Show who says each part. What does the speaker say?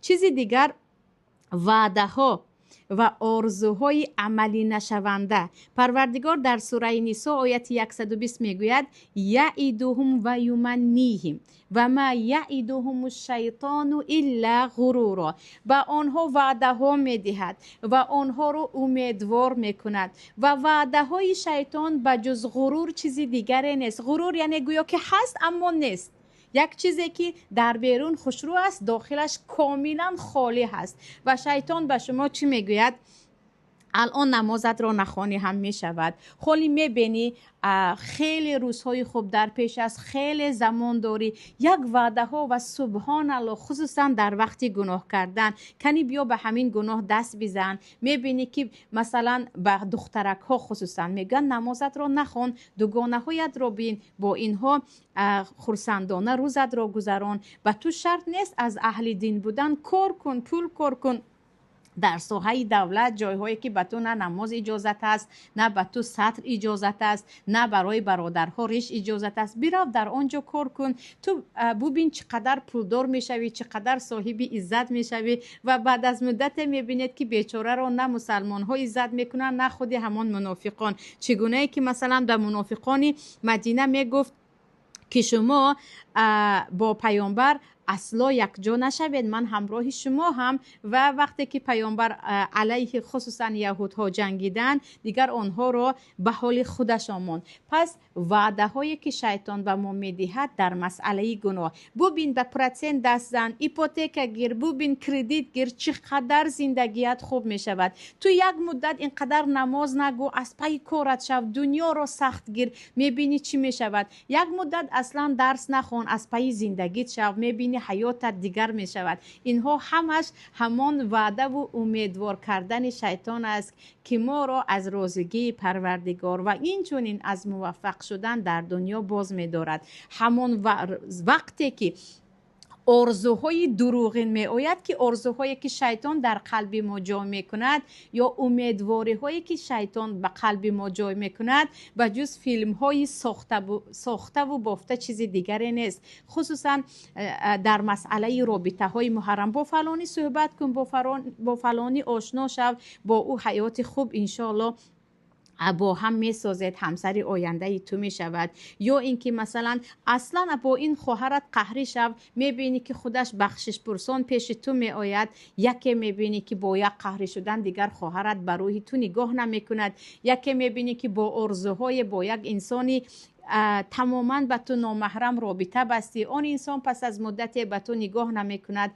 Speaker 1: چیزی دیگر وعده ها و آرزوهای عملی نشونده. پروردگار در سوره نساء آیت 120 میگوید یعدهم و یمنیهم و ما یعدهم الشیطان الا غرورا. به آنها وعده ها میدهد و آنها رو امیدوار میکند و وعده های شیطان به جز غرور چیزی دیگری نیست. غرور یعنی گویا که هست اما نیست، یک چیزی که در بیرون خوشرو است داخلش کاملا خالی هست. و شیطان به شما چی میگوید؟ الان نمازت را نخوانی هم می شود، خالی می بینی خیلی روزهای خوب در پیش است، خیلی زمان داری، یک وعده ها و سبحان الله خصوصا در وقت گناه کردن کنی بیا به همین گناه دست بزن. می بینی که مثلا به دخترک ها خصوصا میگن نمازت را نخوان، دوگانه هایت را بین، با اینها خرسندانه روزت را گذران. و تو شرط نیست از اهل دین بودن کار کن، پول کار کن. در ساحه دولت جایهایی که به تو نه نماز اجازت است، نه به تو سطر اجازت است، نه برای برادرها ریش اجازت است، برو در آنجا کار کن. تو ببین چقدر پولدار میشوی، چقدر صاحب عزت میشوی و بعد از مدت میبینید که بیچاره را نه مسلمان ها عزت میکنن نه خود همان منافقان. چگونه که مثلا به منافقان مدینه میگفت که شما با پیامبر اصلا یک جا نشوید، من همراه شما هم. و وقتی که پیامبر علیه خصوصا یهودها جنگیدن دیگر آنها را به حال خودش آماند. پس وعده هایی که شیطان به ما میدهد در مسئله گناه، ببین به پرسنت دست زن، ایپوتک گیر، ببین کردیت گیر، چقدر زندگیت خوب میشود. تو یک مدت اینقدر نماز نگو، از پای کارت شو، دنیا را سخت گیر، میبینی چی میشود. یک مدت اصلا درس نخوان، از پای زندگیت شو، میبینی حیاتت دیگر می شود. اینها همش همان وعده و امیدوار کردن شیطان است که ما را از رازگی پروردگار و اینچنین از موفق شدن در دنیا باز می دارد. همان وقتی که آرزوهای دروغین می آید، که آرزوهایی که شیطان در قلب ما جا می کند یا امیدواری هایی که شیطان به قلب ما جا می کند به جز فیلم های ساخته و بافته چیزی دیگری نیست. خصوصا در مسئله رابطه های محرم، با فلانی صحبت کن، با فلانی آشنا شو، با او حیات خوب انشاءالله با هم می سازید، همسری آینده تو می شود. یا اینکه مثلا اصلا با این خواهرت قهری شو، می بینی که خودش بخشش پرسان پیش تو می آید، یکی می بینی که با یک قهری شدن دیگر خواهرت بر روی تو نگاه نمی کند، یکی می بینی که با آرزوهای با یک انسانی تماما به تو نامحرم رابطه بستی، آن انسان پس از مدت به تو نگاه نمی کند